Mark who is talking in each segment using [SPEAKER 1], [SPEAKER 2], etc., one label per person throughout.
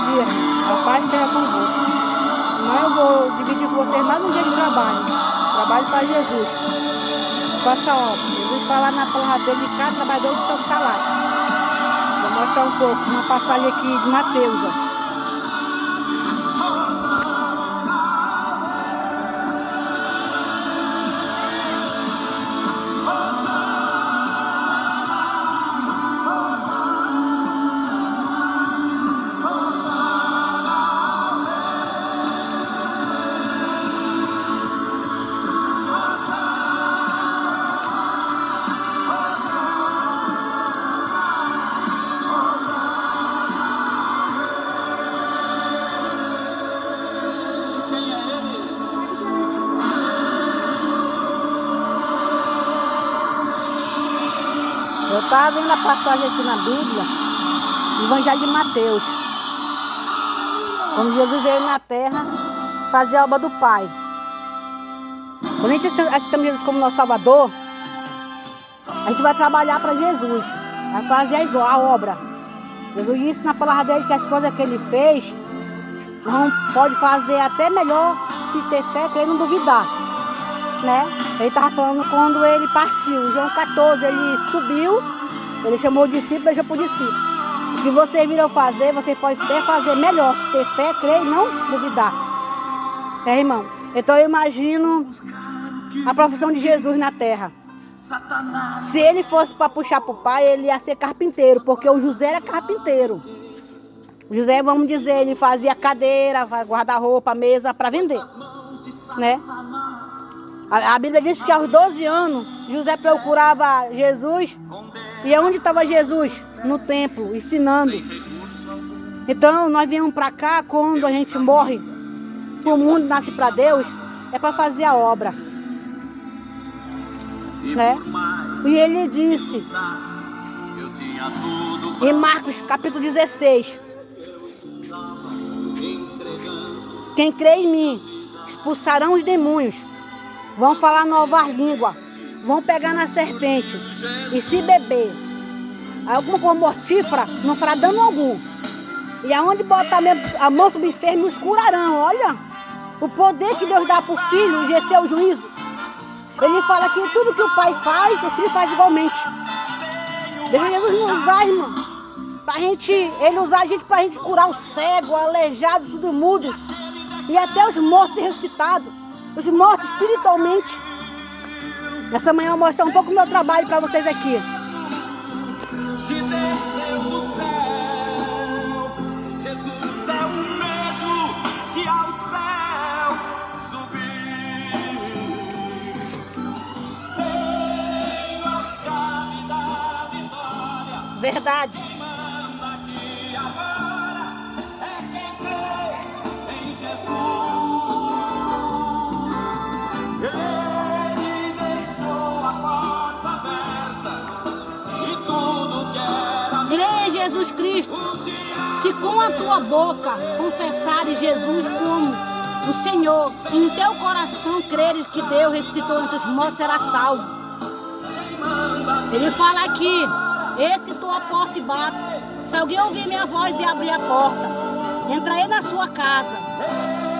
[SPEAKER 1] dia. A paz esteja convosco. Mas eu vou dividir com vocês mais um dia de trabalho. Trabalho para Jesus. Faça obra. Jesus fala na palavra dele, cada trabalhador do seu salário. Vou mostrar um pouco, uma passagem aqui de Mateus, ó. Eu estava vendo a passagem aqui na Bíblia, no Evangelho de Mateus. Quando Jesus veio na terra fazer a obra do Pai. Quando a gente aceita Jesus como nosso Salvador, a gente vai trabalhar para Jesus, vai fazer a obra. Jesus disse na palavra dele que as coisas que ele fez, não pode fazer até melhor se ter fé, que ele não duvidar. Né? Ele estava falando quando ele partiu. Em João 14, ele subiu, ele chamou o discípulo, deixou para o discípulo. O que vocês viram fazer, vocês podem até fazer melhor, se ter fé, crer e não duvidar. Irmão? Então eu imagino a profissão de Jesus na terra. Se ele fosse para puxar para o pai, ele ia ser carpinteiro, porque o José era carpinteiro. O José, vamos dizer, ele fazia cadeira, guarda-roupa, mesa para vender, né? A Bíblia diz que aos 12 anos, José procurava Jesus. E onde estava Jesus? No templo, ensinando. Então, nós viemos para cá, quando a gente morre, o mundo nasce para Deus, é para fazer a obra. Né? E ele disse, em Marcos capítulo 16, quem crê em mim, expulsarão os demônios. Vão falar novas línguas, vão pegar na serpente, e se beber alguma coisa mortífera, não fará dano algum. E aonde botar a mão sobre enfermo, os curarão. Olha, o poder que Deus dá para o filho, exercer o juízo. Ele fala que tudo que o pai faz, o filho faz igualmente. Deixa Jesus nos usar, irmão. Ele usar a gente para a gente curar o cego, o aleijado, tudo mudo. E até os mortos ser ressuscitados. Os mortos espiritualmente. Nessa manhã eu vou mostrar um pouco do meu trabalho para vocês aqui. Jesus é o mesmo que ao céu subiu. Tenho a chave da vitória. Verdade. Ele deixou a porta aberta e tudo que era. Crê em Jesus Cristo. Se com a tua boca confessares Jesus como o Senhor e em teu coração creres que Deus ressuscitou entre os mortos, será salvo. Ele fala aqui, esse tua porta e bate. Se alguém ouvir minha voz e abrir a porta, entrarei na sua casa,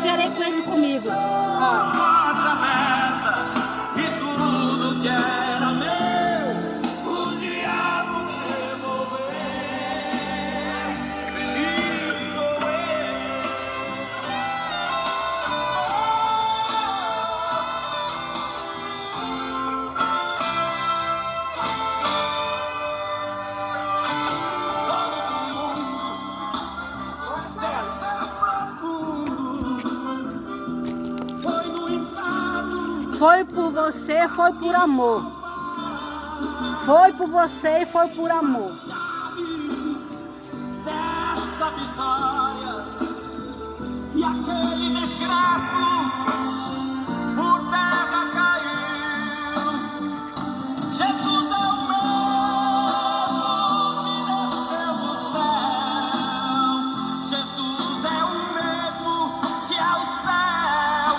[SPEAKER 1] serei com ele comigo. Porta aberta e tudo que era meu, o diabo devolveu. Feliz sou Foi por você, foi por amor. Foi por você e foi por amor. Dessa vitória e aquele decreto por terra caiu. Jesus é o mesmo que desceu do céu. Jesus é o mesmo que ao céu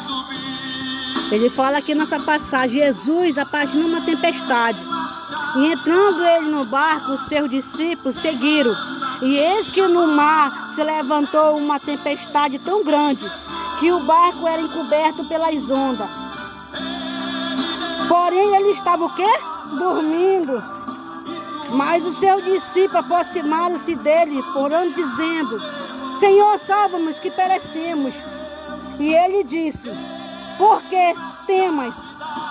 [SPEAKER 1] subiu. Ele fala aqui nessa passagem, Jesus apaixonou uma tempestade. E entrando ele no barco, os seus discípulos seguiram. E eis que no mar se levantou uma tempestade tão grande que o barco era encoberto pelas ondas. Porém, ele estava o quê? Dormindo. Mas os seus discípulos aproximaram-se dele, orando, dizendo: Senhor, salva-nos que perecemos. E ele disse: Por que temas,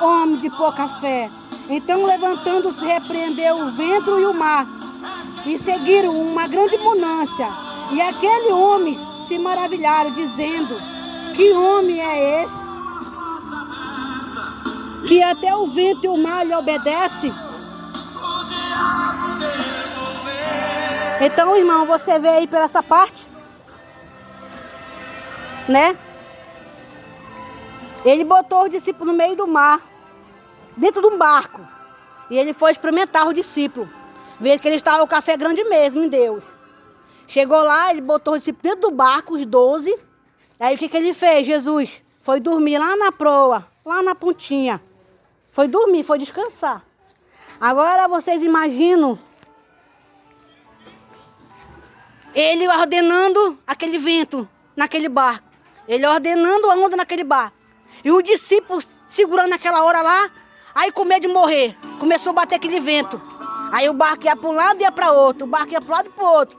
[SPEAKER 1] homem de pouca fé? Então, levantando-se, repreendeu o vento e o mar, e seguiram uma grande bonança. E aquele homem se maravilharam, dizendo: Que homem é esse, que até o vento e o mar lhe obedecem? Então, irmão, você vê aí por essa parte, né? Ele botou os discípulos no meio do mar, dentro de um barco. E ele foi experimentar os discípulos. Vê que ele estava o café grande mesmo em Deus. Chegou lá, ele botou os discípulos dentro do barco, os 12. Aí o que ele fez? Jesus foi dormir lá na proa, lá na pontinha. Foi dormir, foi descansar. Agora vocês imaginam ele ordenando aquele vento naquele barco. Ele ordenando a onda naquele barco. E os discípulos segurando naquela hora lá, aí com medo de morrer, começou a bater aquele vento. Aí o barco ia para um lado e ia para outro, o barco ia para um lado e para o outro.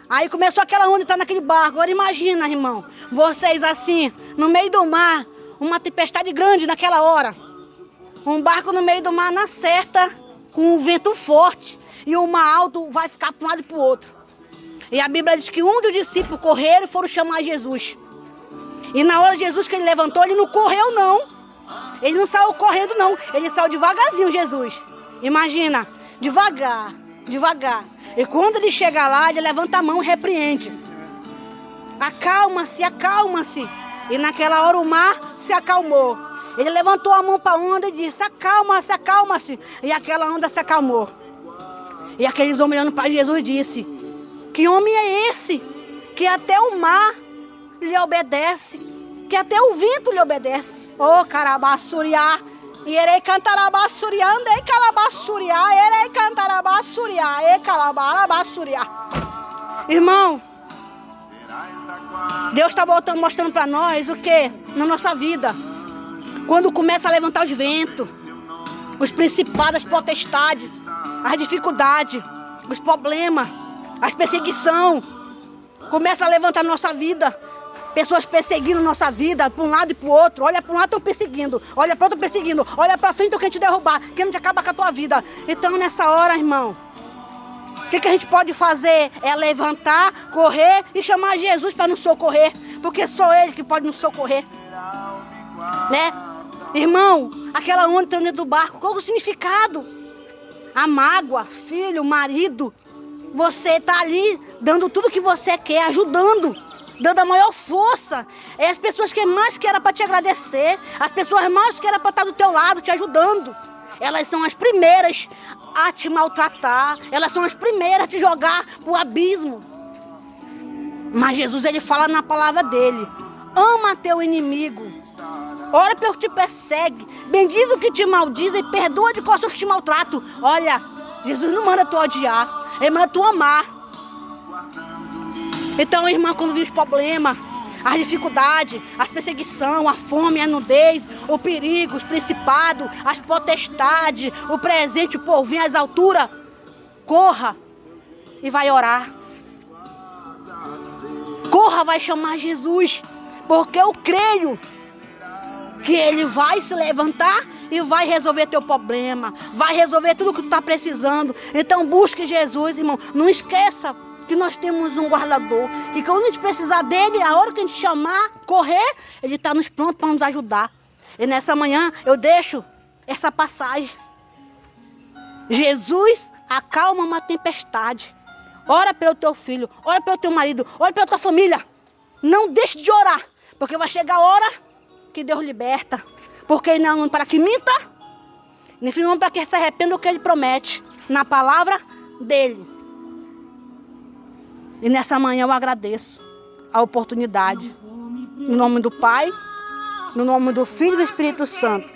[SPEAKER 1] Aí começou aquela onda estar naquele barco. Agora imagina, irmão, vocês assim, no meio do mar, uma tempestade grande naquela hora. Um barco no meio do mar na certa, com um vento forte, e o mar alto vai ficar para um lado e para o outro. E a Bíblia diz que um dos discípulos correram e foram chamar Jesus. E na hora de Jesus que ele levantou, ele não correu não. Ele não saiu correndo não. Ele saiu devagarzinho, Jesus. Imagina, devagar, devagar. E quando ele chega lá, ele levanta a mão e repreende. Acalma-se, acalma-se. E naquela hora o mar se acalmou. Ele levantou a mão para a onda e disse: acalma-se, acalma-se. E aquela onda se acalmou. E aqueles homens olhando para Jesus disse: que homem é esse, que até o mar lhe obedece, que até o vento lhe obedece? Oh, carabassuriá, irei cantarabassuriá, andei calabassuriá, irei cantarabassuriá, e calabarabassuriá. Irmão, Deus está mostrando para nós o que? Na nossa vida, quando começa a levantar os ventos, os principados, as potestades, as dificuldades, os problemas, as perseguições, começa a levantar nossa vida. Pessoas perseguindo nossa vida, para um lado e para o outro. Olha para um lado, estão perseguindo. Olha para outro, perseguindo. Olha para frente, estão querendo te derrubar, querendo te acabar com a tua vida. Então, nessa hora, irmão, o que a gente pode fazer? É levantar, correr e chamar Jesus para nos socorrer. Porque só Ele que pode nos socorrer. Né? Irmão, aquela onda entrando dentro do barco, qual é o significado? A mágoa, filho, marido. Você está ali dando tudo que você quer, ajudando, dando a maior força. É as pessoas que mais que era para te agradecer, as pessoas mais que era para estar do teu lado, te ajudando. Elas são as primeiras a te maltratar, elas são as primeiras a te jogar para o abismo. Mas Jesus, ele fala na palavra dele: ama teu inimigo, ora pelo que te persegue, bendiz o que te maldiz e perdoa de coração que te maltratam. Olha, Jesus não manda tu odiar, Ele manda tu amar. Então, irmã, quando vir os problemas, as dificuldades, as perseguições, a fome, a nudez, o perigo, os principados, as potestades, o presente, o porvir, as alturas, corra e vai orar. Corra, vai chamar Jesus, porque eu creio que Ele vai se levantar e vai resolver teu problema, vai resolver tudo que tu está precisando. Então busque Jesus, irmão. Não esqueça que nós temos um guardador, que quando a gente precisar dele, a hora que a gente chamar, correr, ele está nos pronto para nos ajudar. E nessa manhã eu deixo essa passagem. Jesus acalma uma tempestade. Ora pelo teu filho, ora pelo teu marido, ora pela tua família. Não deixe de orar, porque vai chegar a hora que Deus liberta. Porque não para que minta, nem não para que se arrependa do que Ele promete na palavra dEle. E nessa manhã eu agradeço a oportunidade. No nome do Pai, no nome do Filho e do Espírito Santo.